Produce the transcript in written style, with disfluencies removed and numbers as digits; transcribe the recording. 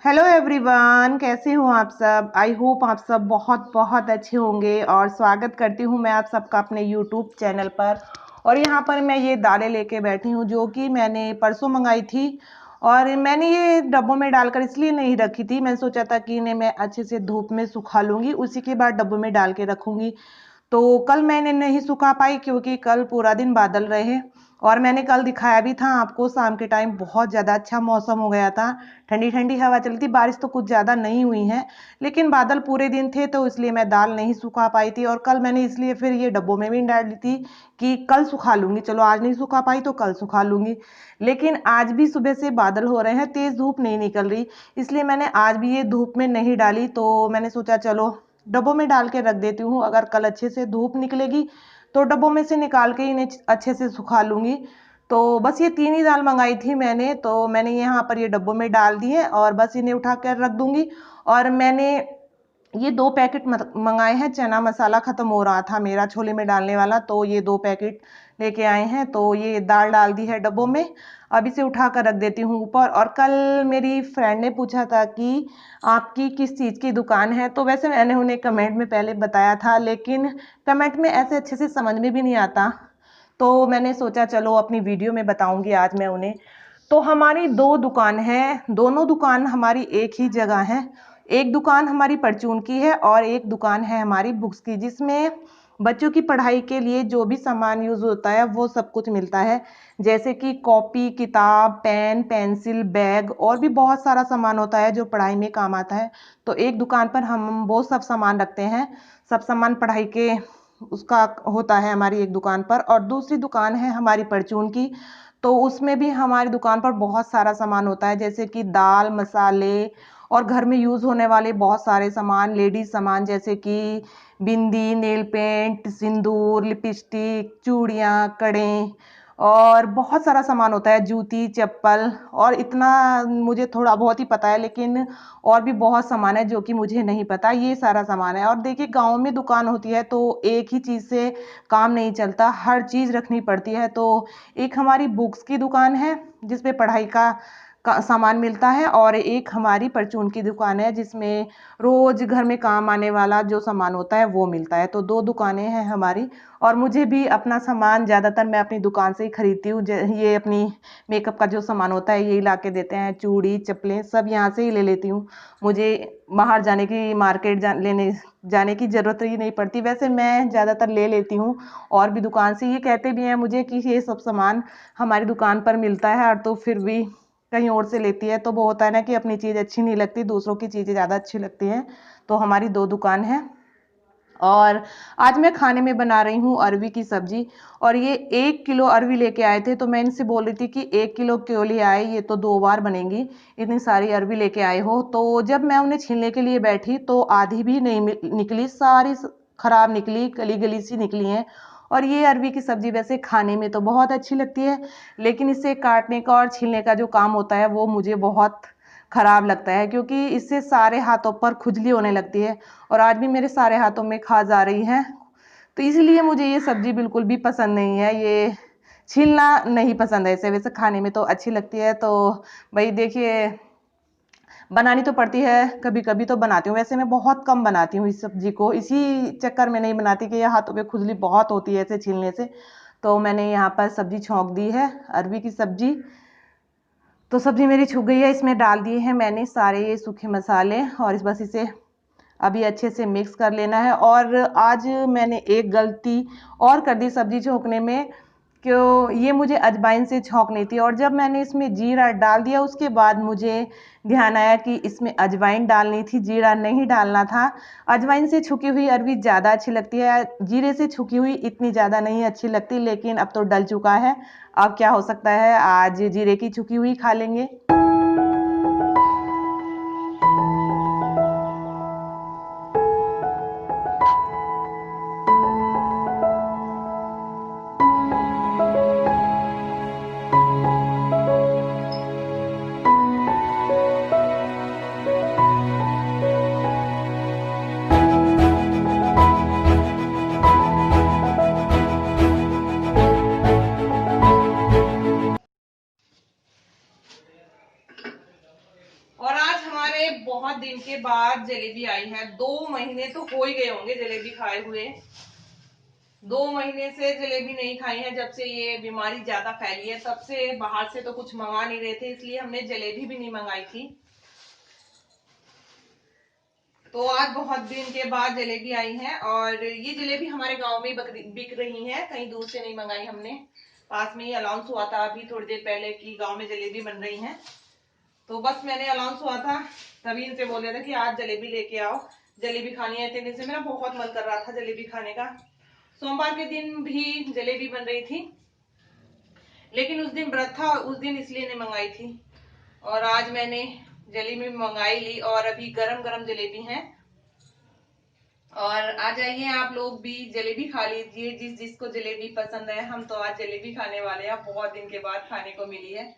Hello everyone, कैसे हो आप सब। आई होप आप सब बहुत बहुत अच्छे होंगे और स्वागत करती हूँ मैं आप सबका अपने यूट्यूब चैनल पर। और यहाँ पर मैं ये दालें लेके बैठी हूँ जो कि मैंने परसों मंगाई थी। और मैंने ये डब्बों में डालकर इसलिए नहीं रखी थी, मैंने सोचा था कि इन्हें मैं अच्छे से धूप में सुखा लूँगी, उसी के बाद डब्बों में डाल के रखूँगी। तो कल मैंने नहीं सुखा पाई क्योंकि कल पूरा दिन बादल रहे। और मैंने कल दिखाया भी था आपको, शाम के टाइम बहुत ज़्यादा अच्छा मौसम हो गया था, ठंडी ठंडी हवा चलती, बारिश तो कुछ ज़्यादा नहीं हुई है लेकिन बादल पूरे दिन थे, तो इसलिए मैं दाल नहीं सुखा पाई थी। और कल मैंने इसलिए फिर ये डब्बों में भी डाल दी थी कि कल सुखा लूँगी, चलो आज नहीं सुखा पाई तो कल सुखा लूँगी। लेकिन आज भी सुबह से बादल हो रहे हैं, तेज़ धूप नहीं निकल रही, इसलिए मैंने आज भी ये धूप में नहीं डाली। तो मैंने सोचा चलो डब्बों में डाल के रख देती हूँ, अगर कल अच्छे से धूप निकलेगी तो डब्बों में से निकाल के इन्हें अच्छे से सुखा लूँगी। तो बस ये 3 ही दाल मंगाई थी मैंने, तो मैंने यहाँ पर ये डब्बों में डाल दी है और बस इन्हें उठा कर रख दूँगी। और मैंने ये 2 पैकेट मंगाए हैं, चना मसाला ख़त्म हो रहा था मेरा छोले में डालने वाला, तो ये 2 पैकेट लेके आए हैं। तो ये दाल डाल दी है डब्बों में, अब इसे उठा कर रख देती हूँ ऊपर। और कल मेरी फ्रेंड ने पूछा था कि आपकी किस चीज़ की दुकान है, तो वैसे मैंने उन्हें कमेंट में पहले बताया था, लेकिन कमेंट में ऐसे अच्छे से समझ में भी नहीं आता, तो मैंने सोचा चलो अपनी वीडियो में बताऊंगी आज मैं उन्हें। तो हमारी 2 दुकान है, दोनों दुकान हमारी एक ही जगह है। एक दुकान हमारी परचून की है और एक दुकान है हमारी बुक्स की, जिसमें बच्चों की पढ़ाई के लिए जो भी सामान यूज होता है वो सब कुछ मिलता है, जैसे कि कॉपी, किताब, पेन, पेंसिल, बैग और भी बहुत सारा सामान होता है जो पढ़ाई में काम आता है। तो एक दुकान पर हम वो सब सामान रखते हैं, सब सामान पढ़ाई के उसका होता है हमारी एक दुकान पर। और दूसरी दुकान है हमारी परचून की, तो उसमें भी हमारी दुकान पर बहुत सारा सामान होता है, जैसे कि दाल, मसाले और घर में यूज होने वाले बहुत सारे सामान, लेडीज सामान जैसे कि बिंदी, नेल पेंट, सिंदूर, लिपस्टिक, चूड़ियाँ, कड़े और बहुत सारा सामान होता है, जूती, चप्पल। और इतना मुझे थोड़ा बहुत ही पता है, लेकिन और भी बहुत सामान है जो कि मुझे नहीं पता, ये सारा सामान है। और देखिए गांव में दुकान होती है तो एक ही चीज़ से काम नहीं चलता, हर चीज़ रखनी पड़ती है। तो एक हमारी बुक्स की दुकान है जिसपे पढ़ाई का सामान मिलता है, और एक हमारी परचून की दुकान है जिसमें रोज घर में काम आने वाला जो सामान होता है वो मिलता है। तो 2 दुकानें हैं हमारी। और मुझे भी अपना सामान ज़्यादातर मैं अपनी दुकान से ही खरीदती हूँ, ये अपनी मेकअप का जो सामान होता है यही ला के देते हैं, चूड़ी, चप्पलें सब यहाँ से ही ले लेती हूँ। मुझे बाहर जाने की, मार्केट लेने जाने की ज़रूरत ही नहीं पड़ती, वैसे मैं ज़्यादातर ले लेती हूँ। और भी दुकान से ये कहते भी हैं मुझे कि ये सब सामान हमारी दुकान पर मिलता है, और तो फिर भी कहीं और से लेती है तो वो होता है ना कि अपनी चीज़ अच्छी नहीं लगती, दूसरों की चीज़ें ज़्यादा अच्छी लगती हैं। तो हमारी 2 दुकान है। और आज मैं खाने में बना रही हूँ अरवी की सब्जी। और ये 1 किलो अरवी लेके आए थे, तो मैं इनसे बोल रही थी कि 1 किलो क्यों ले आए, ये तो 2 बार बनेंगी, इतनी सारी अरवी लेके आए हो। तो जब मैं उन्हें छीलने के लिए बैठी तो आधी भी नहीं निकली, सारी खराब निकली, गली गली सी निकली हैं। और ये अरवी की सब्जी वैसे खाने में तो बहुत अच्छी लगती है, लेकिन इसे काटने का और छीलने का जो काम होता है वो मुझे बहुत खराब लगता है, क्योंकि इससे सारे हाथों पर खुजली होने लगती है। और आज भी मेरे सारे हाथों में खाज आ रही है, तो इसलिए मुझे ये सब्जी बिल्कुल भी पसंद नहीं है। ये छीलना नहीं पसंद है, इसे वैसे खाने में तो अच्छी लगती है। तो भाई देखिए, बनानी तो पड़ती है, कभी कभी तो बनाती हूँ, वैसे मैं बहुत कम बनाती हूँ इस सब्जी को, इसी चक्कर में नहीं बनाती कि ये हाथों पे खुजली बहुत होती है ऐसे छीलने से। तो मैंने यहाँ पर सब्जी छौंक दी है, अरवी की सब्जी। तो सब्जी मेरी छूक गई है, इसमें डाल दिए हैं मैंने सारे ये सूखे मसाले, और इस बस इसे अभी अच्छे से मिक्स कर लेना है। और आज मैंने एक गलती और कर दी सब्जी छौंकने में, क्यों ये मुझे अजवाइन से छौंकनी थी, और जब मैंने इसमें जीरा डाल दिया उसके बाद मुझे ध्यान आया कि इसमें अजवाइन डालनी थी, जीरा नहीं डालना था। अजवाइन से छुकी हुई अरवी ज़्यादा अच्छी लगती है, जीरे से छुकी हुई इतनी ज़्यादा नहीं अच्छी लगती, लेकिन अब तो डल चुका है, अब क्या हो सकता है, आज जीरे की छुकी हुई खा लेंगे। हमारे बहुत दिन के बाद जलेबी आई है। 2 महीने तो हो ही गए होंगे जलेबी खाए हुए। 2 महीने से जलेबी नहीं खाई है, जब से ये बीमारी ज्यादा फैली है तब से बाहर से तो कुछ मंगा नहीं रहे थे, इसलिए हमने जलेबी भी नहीं मंगाई थी। तो आज बहुत दिन के बाद जलेबी आई है और ये जलेबी हमारे गांव में बिक रही है, कहीं दूर से नहीं मंगाई हमने। पास में ही अनाउंस हुआ था अभी थोड़ी देर पहले कि गांव में जलेबी बन रही है, तो बस मैंने अनाउंस हुआ था तभी इनसे बोल दिया था कि आज जलेबी लेके आओ, जलेबी खानी है। 3 दिन से मेरा बहुत मन कर रहा था जलेबी खाने का। सोमवार के दिन भी जलेबी बन रही थी, लेकिन उस दिन व्रत था, उस दिन इसलिए नहीं मंगाई थी। और आज मैंने जलेबी मंगाई ली और अभी गरम गरम जलेबी है। और आ जाइए आप लोग भी जलेबी खा लीजिए, जिसको जलेबी पसंद है। हम तो आज जलेबी खाने वाले हैं, बहुत दिन के बाद खाने को मिली है।